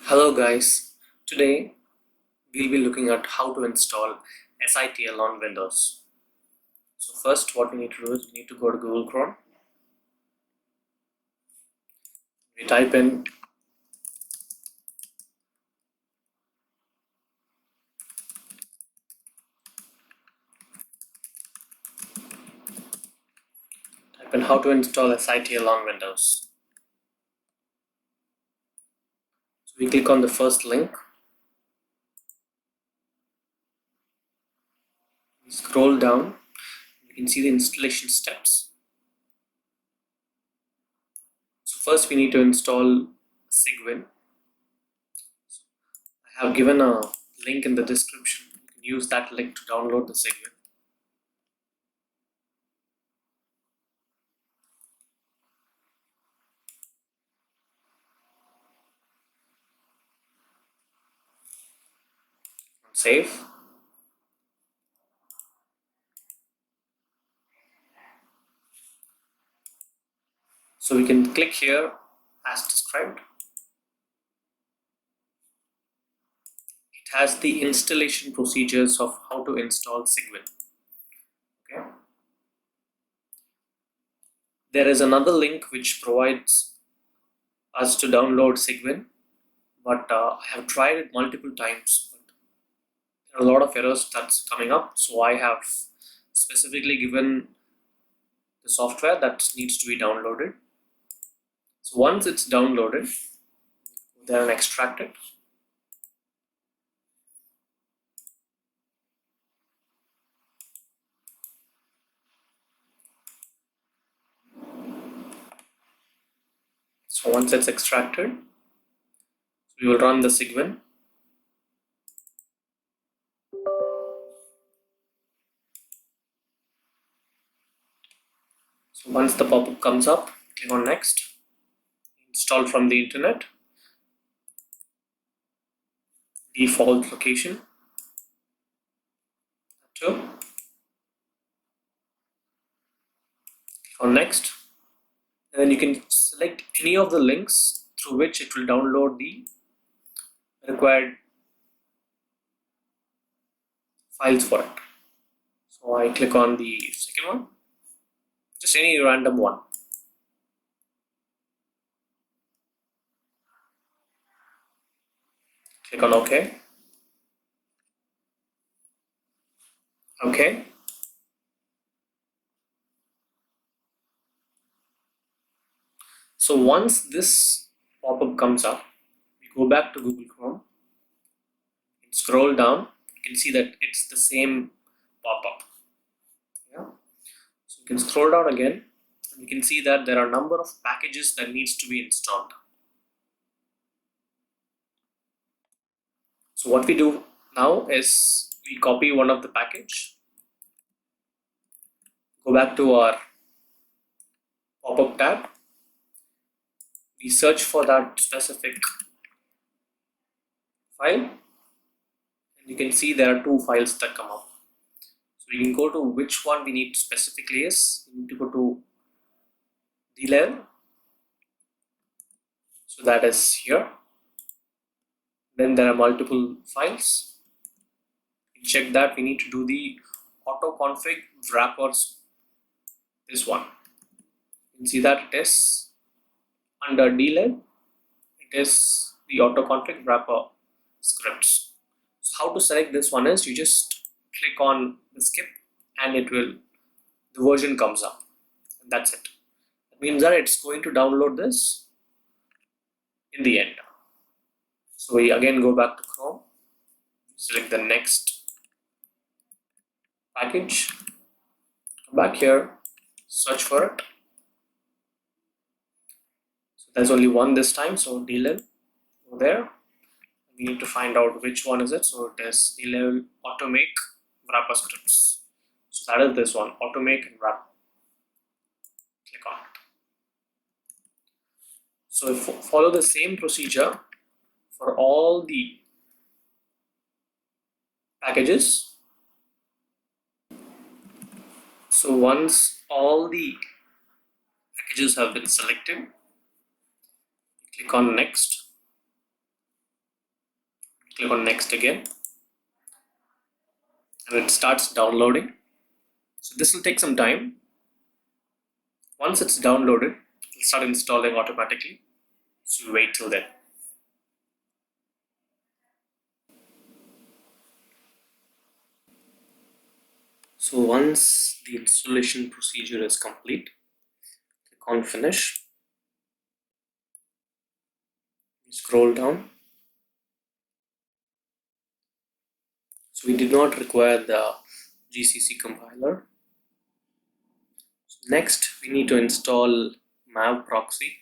Hello guys, today we'll be looking at how to install SITL on Windows. So first what we need to do is we need to go to Google Chrome. We type in how to install SITL on Windows. So we click on the first link. We scroll down. You can see the installation steps. So first we need to install Sigwin. I have given a link in the description. You can use that link to download the Sigwin. Save. So we can click here as described. It has the installation procedures of how to install Sigwin. Okay. There is another link which provides us to download Sigwin, but I have tried it multiple times. But there are a lot of errors that's coming up, so I have specifically given the software that needs to be downloaded. So once it's downloaded, then extract it. So once it's extracted, we will run the Sigwin. So once the pop-up comes up, click on next. Install from the internet. Default location. Click on next. And then you can select any of the links through which it will download the required files for it. So I click on the second one, just any random one. Click on OK. OK. So once this pop-up comes up, we go back to Google Chrome and scroll down. You can see that it's the same pop-up. Yeah. So you can scroll down again, and you can see that there are a number of packages that needs to be installed. So what we do now is we copy one of the package, go back to our pop-up tab, we search for that specific file, and you can see there are two files that come up. So we can go to which one we need specifically is. We need to go to DLL, so that is here. Then there are multiple files. Check that we need to do the auto config wrappers, this one. You can see that it is under DLL, it is the auto config wrapper scripts. So how to select this one is you just click on the skip and the version comes up, and that's it. That means that it's going to download this in the end. So we again go back to Chrome, select the next package, come back here, search for it. So there's only one this time, so DLL over there. We need to find out which one is it. So it is DLL automake wrapper scripts. So that is this one, automake and wrap. Click on it. So follow the same procedure for all the packages. So once all the packages have been selected, click on next. Click on next again, and it starts downloading. So this will take some time. Once it's downloaded, it'll start installing automatically. So wait till then. So once the installation procedure is complete, click on finish. Scroll down. So we did not require the GCC compiler. So next, we need to install mav proxy.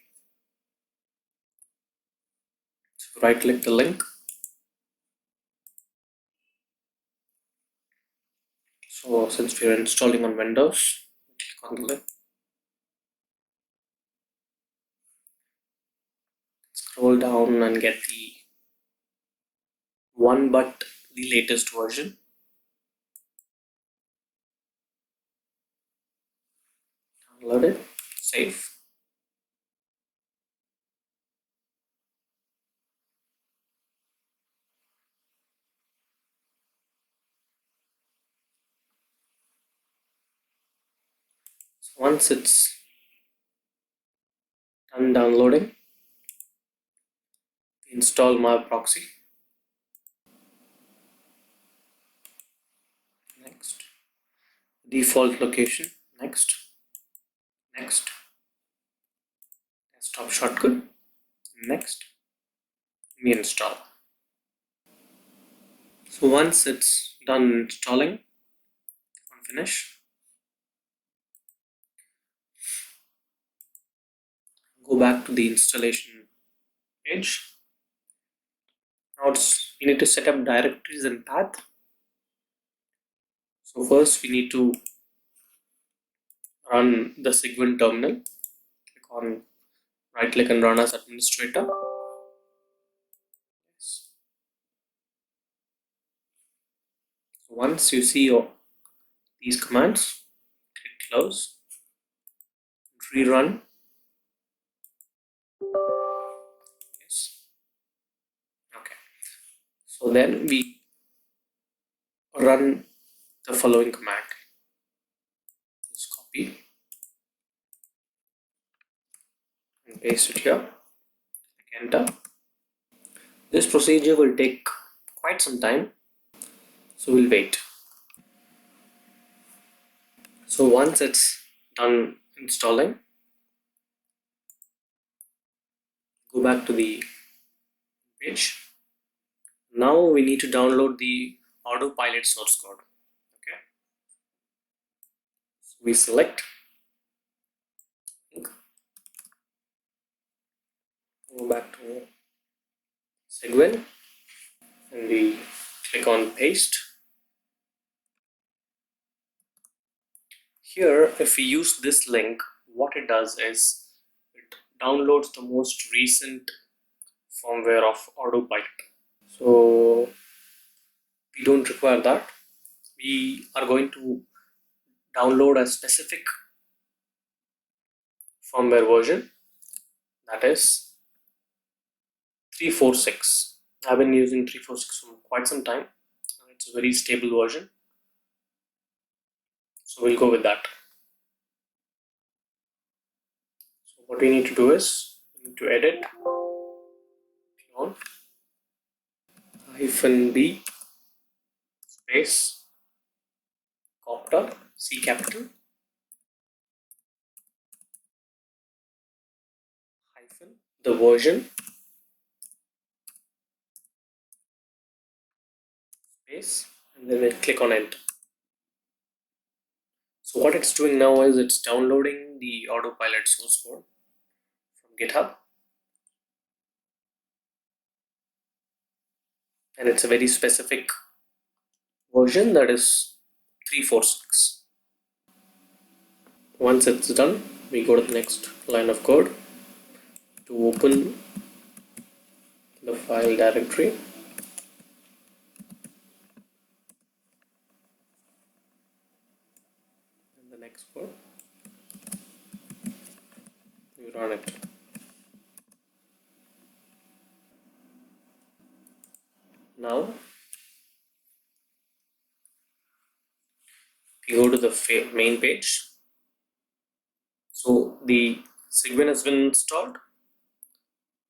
So right click the link. So since we are installing on Windows, click on the link. Scroll down and get the one but the latest version. Download it, save. So once it's done downloading, install mav proxy. Next, default location. Next, next, desktop shortcut. Next, we install. So once it's done installing, on finish, go back to the installation page. Now we need to set up directories and path. So first we need to run the Sigwin terminal. Click on right click and run as administrator. Yes. So once you see these commands, click close, rerun. Yes. Okay. So then we run the following command. Just copy and paste it here. Click enter. This procedure will take quite some time, so we'll wait. So once it's done installing, go back to the page. Now we need to download the autopilot source code. Okay, so we select, go back to Sigwin, and we click on paste. Here, if we use this link, what it does is it downloads the most recent firmware of autopilot. So we don't require that. We are going to download a specific firmware version, that is 346. I've been using 346 for quite some time. It's a very stable version, so we'll go with that. So what we need to do is we need to edit clone -b space copter C capital hyphen the version space, and then we click on enter. So what it's doing now is it's downloading the autopilot source code from GitHub, and it's a very specific version, that is 346. Once it's done, we go to the next line of code to open the file directory. And the next code, we run it. Now main page. So the Sigwin has been installed.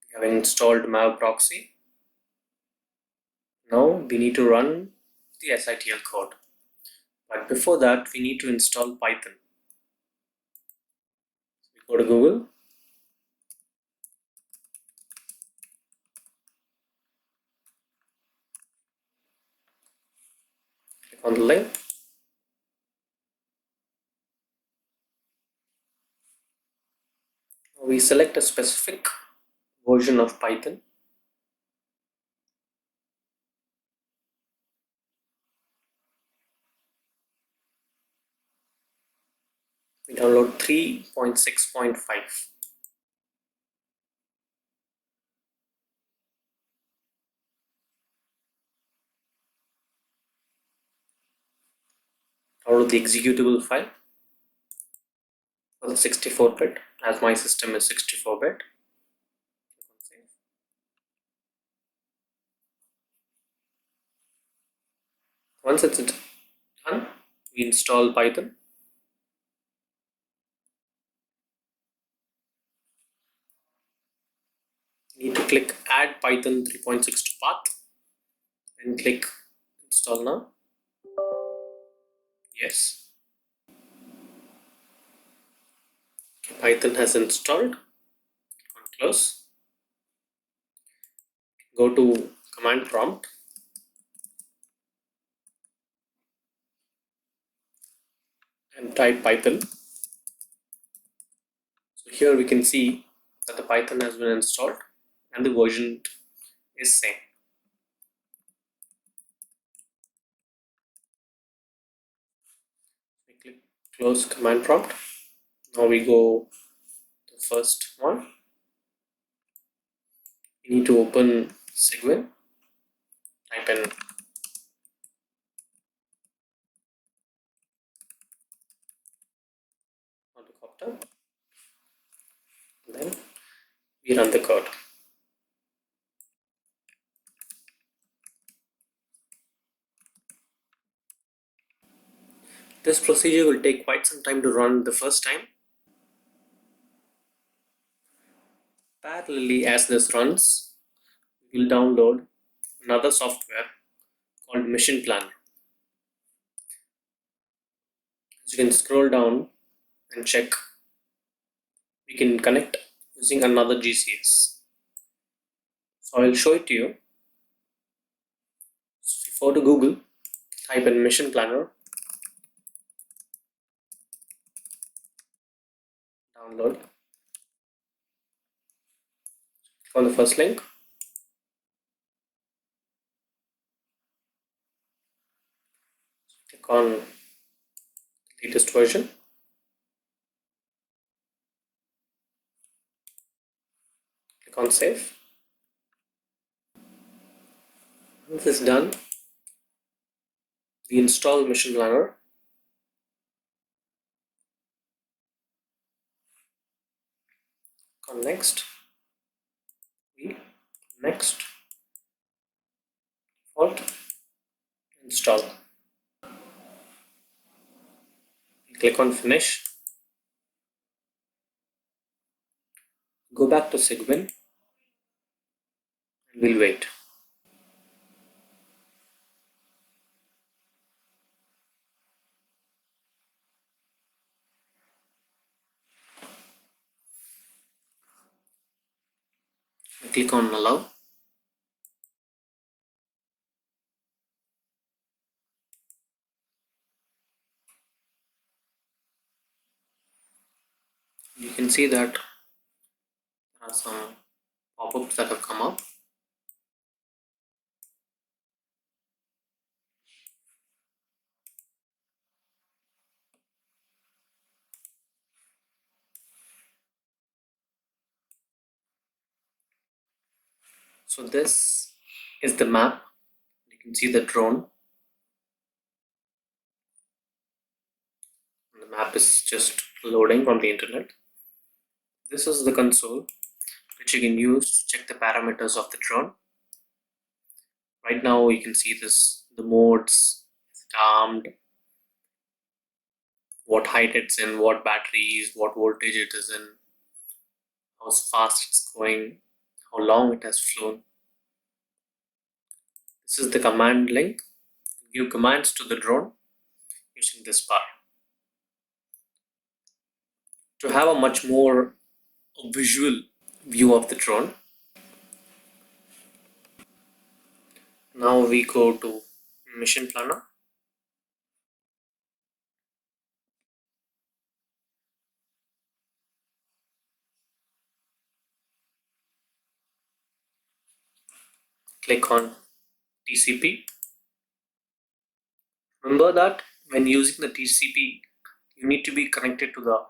We have installed Mav proxy. Now we need to run the SITL code. But before that, we need to install Python. We go to Google. Click on the link. We select a specific version of Python. We download 3.6.5. Download the executable file for the 64-bit, as my system is 64-bit. Once it's done, we install Python. You need to click Add Python 3.6 to path and click Install now. Yes. Okay, Python has installed. Click on Close. Go to Command Prompt and type Python. So here we can see that the Python has been installed and the version is same. We click Close Command Prompt. Now we go to the first one. We need to open Sigwin. Type in helicopter. Then we run the code. This procedure will take quite some time to run the first time. Parallelly, as this runs, we will download another software called Mission Planner. As you can scroll down and check, we can connect using another GCS. So I'll show it to you. So if you go to Google, type in Mission Planner, download. Click on the first link. Click on the latest version. Click on Save. Once this is done, we install Mission Planner. Click on Next. We Next. Default. Install. Click on Finish. Go back to Sigwin and we'll wait. Click on Allow. You can see that there are some pop-ups that have come up. So this is the map. You can see the drone. The map is just loading from the internet. This is the console which you can use to check the parameters of the drone. Right now you can see this, the modes, it's armed, what height it's in, what battery is, what voltage it is in, how fast it's going, how long it has flown. This is the command link. Give commands to the drone using this bar. To have a much more visual view of the drone, now we go to Mission Planner. Click on TCP. Remember that when using the TCP, you need to be connected to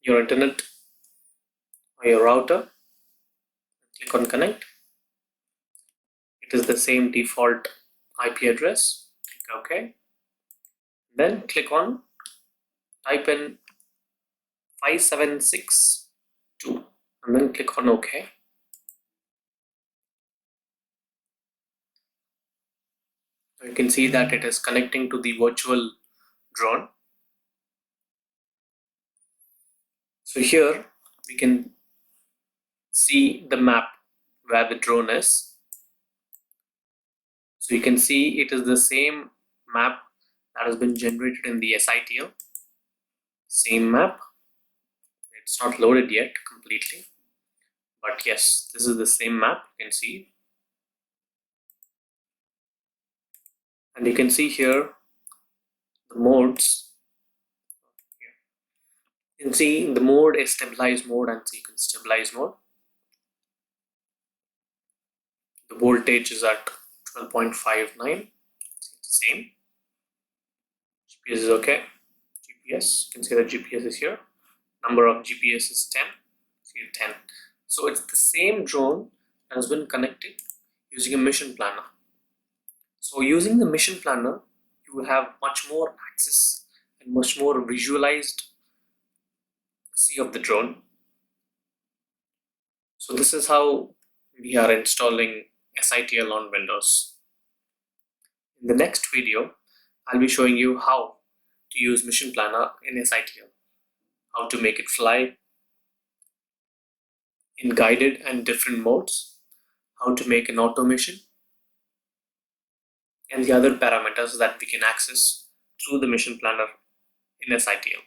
your internet or your router. Click on connect. It is the same default IP address. Click OK. Then click on type in 5762 and then click on OK. You can see that it is connecting to the virtual drone. So here we can see the map where the drone is. So you can see it is the same map that has been generated in the SITL. Same map. It's not loaded yet completely, but yes, this is the same map. You can see, and you can see here the modes. You can see the mode is stabilized mode and sequence stabilized mode. The voltage is at 12.59. It's the same. GPS is okay. GPS, you can see the GPS is here. Number of GPS is 10. See 10. So it's the same drone that has been connected using a mission planner. So using the mission planner, you will have much more access and much more visualized see of the drone. So this is how we are installing SITL on Windows. In the next video, I'll be showing you how to use Mission Planner in SITL, how to make it fly in guided and different modes, how to make an automation, and the other parameters that we can access through the Mission Planner in SITL.